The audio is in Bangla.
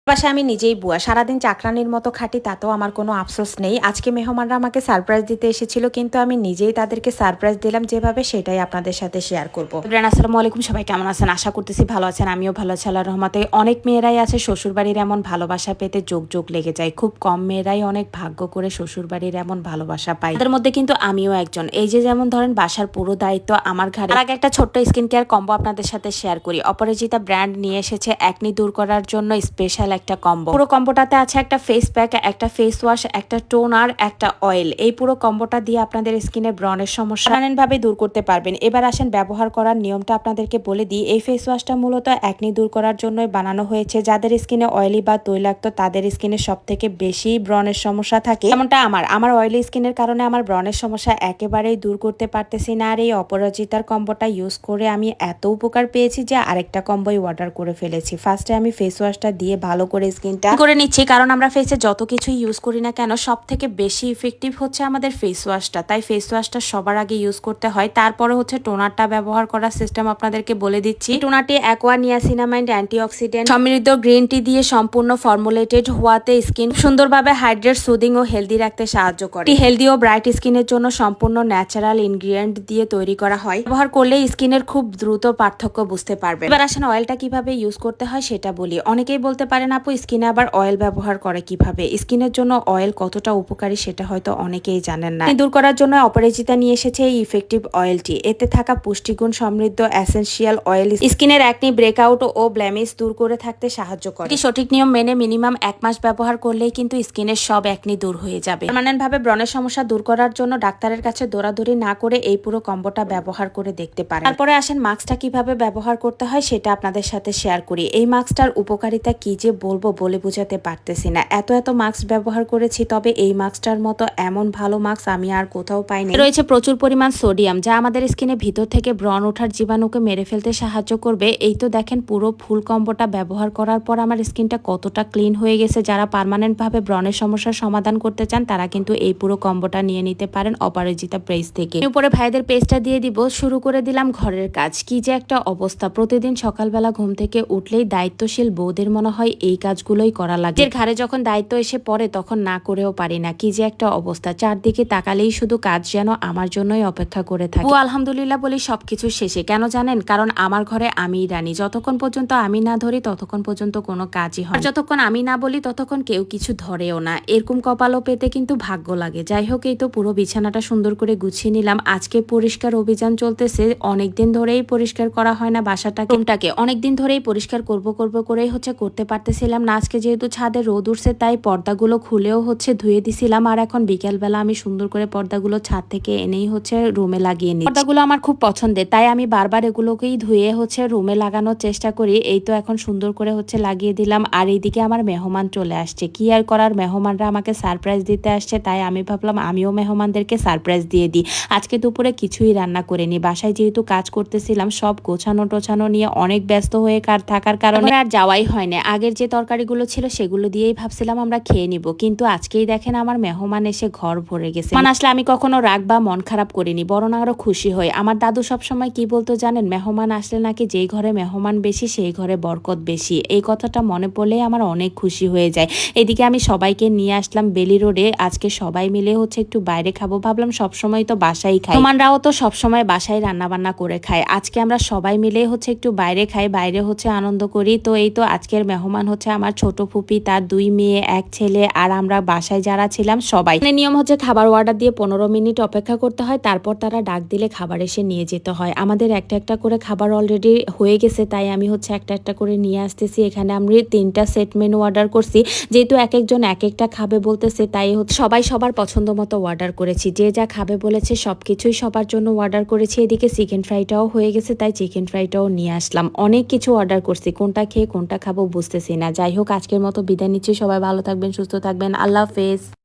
বাসায় আমি নিজেই বুয়া, সারাদিন চাকরানির মতো খাটি, তাতেও আমার কোনো আফসোস নেই। আজকে মেহমানরা আমাকে সারপ্রাইজ দিতে এসেছিল, কিন্তু আমি নিজেই তাদেরকে সারপ্রাইজ দিলাম যেভাবে, সেটাই আপনাদের সাথে শেয়ার করবো। আসসালামু আলাইকুম, সবাই কেমন আছেন? আশা করতেছি ভালো আছেন। আমিও ভালো আছি আল্লাহর রহমতে। অনেক মেয়েরাই আছে শ্বশুরবাড়ির এমন ভালোবাসা পেতে যোগ যোগ লেগে যায়। খুব কম মেয়েরাই অনেক ভাগ্য করে শ্বশুরবাড়ির এমন ভালোবাসা পায়। তাদের মধ্যে কিন্তু আমিও একজন। এই যে যেমন ধরেন বাসার পুরো দায়িত্ব আমার ঘাড়ে। আগে একটা ছোট্ট স্কিন কেয়ার কম্বো আপনাদের সাথে শেয়ার করি। অপরাজিতা ব্র্যান্ড নিয়ে এসেছে একনি দূর করার জন্য স্পেশাল একটা কম্বো। পুরো কম্বোটাতে আছে একটা ফেস প্যাক, একটা ফেস ওয়াশ, একটা টোনার, একটা অয়েল। এই পুরো কম্বোটা দিয়ে আপনাদের স্কিনের ব্রণের সমস্যা নানানভাবে দূর করতে পারবেন। এবার আসেন ব্যবহার করার নিয়মটা আপনাদেরকে বলে দিই। এই ফেস ওয়াশটা মূলত একনি দূর করার জন্যই বানানো হয়েছে। যাদের স্কিনে অয়েলি বা তৈলাক্ত, তাদের স্কিনে সব থেকে বেশি ব্রণের সমস্যা থাকে। যেমনটা আমার অয়েলি স্কিনের কারণে আমার ব্রণের সমস্যা একেবারেই দূর করতে পারতেছি না। আর এই অপরাজিতার কম্বোটা ইউজ করে আমি এত উপকার পেয়েছি যে আরেকটা কম্বোই অর্ডার করে ফেলেছি। ফার্স্টে আমি ফেস ওয়াশটা দিয়ে ভালো করে স্কিনটা করে নিচ্ছি, কারণ আমরা ফেসে যত কিছু ইউজ করি না কেন, সব থেকে বেশি ইফেক্টিভ হচ্ছে আমাদের ফেস ওয়াশটা। তাই ফেস ওয়াশটা সবার আগে ইউজ করতে হয়। তারপরে হচ্ছে টোনারটা ব্যবহার করার সিস্টেম আপনাদেরকে বলে দিচ্ছি। টোনারটি অ্যাকোয়া নিয়াসিনামাইড অ্যান্টিঅক্সিডেন্ট সমৃদ্ধ গ্রিন টি দিয়ে সম্পূর্ণ ফর্মুলেটেড হওয়াতে স্কিন সুন্দরভাবে হাইড্রেট, সুদিং ও হেলদি রাখতে সাহায্য করে। হেলদি ও ব্রাইট স্কিনের জন্য সম্পূর্ণ ন্যাচারাল ইনগ্রিডিয়েন্ট দিয়ে তৈরি করা হয়। ব্যবহার করলে স্কিনের খুব দ্রুত পার্থক্য বুঝতে পারবে। এবার আসেন অয়েলটা কিভাবে ইউজ করতে হয় সেটা বলি। অনেকেই বলতে পারেন আপু স্কিনে আবার অয়েল ব্যবহার করে কিভাবে? স্কিনের জন্য অয়েল কতটা উপকারী সেটা হয়তো অনেকেই জানেন না। দূর করার জন্য অপরাজিতা নিয়ে এসেছে এই ইফেক্টিভ অয়েলটি। এতে থাকা পুষ্টিগুণ সমৃদ্ধ এসেনশিয়াল অয়েল স্কিনের অ্যাকনি, ব্রেকআউট ও ব্লেমিশ দূর করে থাকতে সাহায্য করে। এটি সঠিক নিয়ম মেনে মিনিমাম 1 মাস ব্যবহার করলেই কিন্তু স্কিনের সব অ্যাকনি দূর হয়ে যাবে। পার্মানেন্ট ভাবে ব্রণের সমস্যা দূর করার জন্য ডাক্তারের কাছে দৌড়াদৌড়ি না করে এই পুরো কম্বোটা ব্যবহার করে দেখতে পারেন। তারপরে আসেন মাস্কটা কিভাবে ব্যবহার করতে হয় সেটা আপনাদের সাথে শেয়ার করি। এই মাস্কটার উপকারিতা কি যে বলবো, বলে বোঝাতে পারতেছি না। এত মাস্ক ব্যবহার করেছি, তবে এই মাস্কটার মতো এমন ভালো মাস্ক আমি আর কোথাও পাইনি। রয়েছে প্রচুর পরিমাণ সোডিয়াম, যা আমাদের স্কিনে ভিতর থেকে ব্রণ ওঠার জীবাণুকে মেরে ফেলতে সাহায্য করবে। এই তো দেখেন পুরো ফুল কম্বোটা ব্যবহার করার পর আমার স্কিনটা কতটা ক্লিন হয়ে গেছে। যারা পার্মানেন্ট ভাবে ব্রণের সমস্যার সমাধান করতে চান তারা কিন্তু এই পুরো কম্বোটা নিয়ে নিতে পারেন অপরাজিতা পেজ থেকে। উপরে ভাইদের পেজটা দিয়ে দিব। শুরু করে দিলাম ঘরের কাজ। কি যে একটা অবস্থা! প্রতিদিন সকালবেলা ঘুম থেকে উঠলেই দায়িত্বশীল বউদের মনে হয় এই কাজগুলোই করা লাগে। এর ঘাড়ে যখন দায়িত্ব এসে পড়ে তখন না করেও পারি না। কি যে একটা অবস্থা! চারদিকে তাকালেই শুধু কাজ যেন আমার জন্যই অপেক্ষা করে থাকে। ও আলহামদুলিল্লাহ বলি সবকিছু শেষে। কেন জানেন? কারণ আমার ঘরে আমিই রানী। যতক্ষণ পর্যন্ত আমি না ধরি ততক্ষণ পর্যন্ত কোনো কাজই হয়। যতক্ষণ আমি না বলি ততক্ষণ কেউ কিছু ধরেও না। এরকম কপালও পেতে কিন্তু ভাগ্য লাগে। যাই হোক, এই তো পুরো বিছানাটা সুন্দর করে গুছিয়ে নিলাম। আজকে পরিষ্কার অভিযান চলতেছে। অনেকদিন ধরেই পরিষ্কার করা হয় না বাসাটাকে। অনেকদিন ধরেই পরিষ্কার করব করেই হচ্ছে করতে পারতেছিলাম না। আজকে যেহেতু ছাদে রোদ উঠছে তাই পর্দাগুলো খুলেও হচ্ছে ধুয়ে দিছিলাম। আর এখন বিকেলবেলা আমি সুন্দর করে পর্দাগুলো ছাদ থেকে এনেই হচ্ছে রুমে লাগিয়ে নিই। পর্দাগুলো আমার খুব পছন্দের, তাই আমি বারবার এগুলোকেই ধুয়ে হচ্ছে রুমে লাগানোর চেষ্টা করি। এই তো এখন সুন্দর করে হচ্ছে লাগিয়ে দিলাম। আর এইদিকে আমার মেহমান চলে আসছে। কি আর করার, মেহমানরা আমাকে সারপ্রাইজ দিতে আসছে, তাই আমি ভাবলাম আমিও মেহমানদেরকে সারপ্রাইজ দিয়ে দিই। আজকে দুপুরে কিছুই রান্না করিনি। বাসায় যেহেতু কাজ করতেছিলাম, সব গোছানো টোছানো নিয়ে অনেক ব্যস্ত হয়ে থাকার কারণে আর যাওয়াই হয় না। আগের যে তরকারিগুলো ছিল সেগুলো দিয়েই ভাবছিলাম আমরা খেয়ে নিব, কিন্তু আজকেই দেখেন আমার মেহমান এসে ঘর ভরে গেছে। মানে আসলে আমি কখনো রাগ বা মন খারাপ করিনি, বরং আরো খুশি হই। আমার দাদু সবসময় কি বলতো জানেন? মেহমান আসলে নাকি যেই ঘরে মেহমান বেশি সেই ঘরে বরকত বেশি। এই কথাটা মনে পড়লে আমার অনেক খুশি হয়ে যায়। এদিকে আমি সবাইকে নিয়ে আসলাম বেলি রোডে। আজকে সবাই মিলে হচ্ছে একটু বাইরে খাবো। ভাবলাম সবসময় তো বাসায় খাই, মেহমানরাও তো সবসময় বাসায় রান্না বান্না করে খায়। আজকে আমরা সবাই মিলে হচ্ছে একটু বাইরে খাই, বাইরে হচ্ছে আনন্দ করি। তো এই তো আজকের মেহমান হচ্ছে আমার ছোট ফুপি, তার 2 মেয়ে 1 ছেলে, আর আমরা বাসায় যারা ছিলাম সবাই। নিয়ম হচ্ছে খাবার অর্ডার দিয়ে 15 মিনিট অপেক্ষা করতে হয়, তারপর তারা ডাক দিলে খাবার এসে নিয়ে যেতে হয়। আমাদের একটা করে খাবার অলরেডি হয়ে গেছে, তাই আমি হচ্ছে একটা করে নিয়ে আসতেছি। এখানে আমি 3টা সেট মেনু অর্ডার করছি। যেহেতু একজন একটা খাবে বলতেছে, তাই হচ্ছে সবাই সবার পছন্দ মতো অর্ডার করেছি। যে যা খাবে বলেছে সবকিছুই সবার জন্য অর্ডার করেছি। এদিকে চিকেন ফ্রাইটাও হয়ে গেছে, তাই চিকেন ফ্রাইটাও নিয়ে আসলাম। অনেক কিছু অর্ডার করছি, কোনটা খেয়ে কোনটা খাবো বুঝতেছি না। যাই হোক, আজকের মতো বিদায় নিচ্ছি। সবাই ভালো থাকবেন, সুস্থ থাকবেন। আল্লাহ হাফেজ।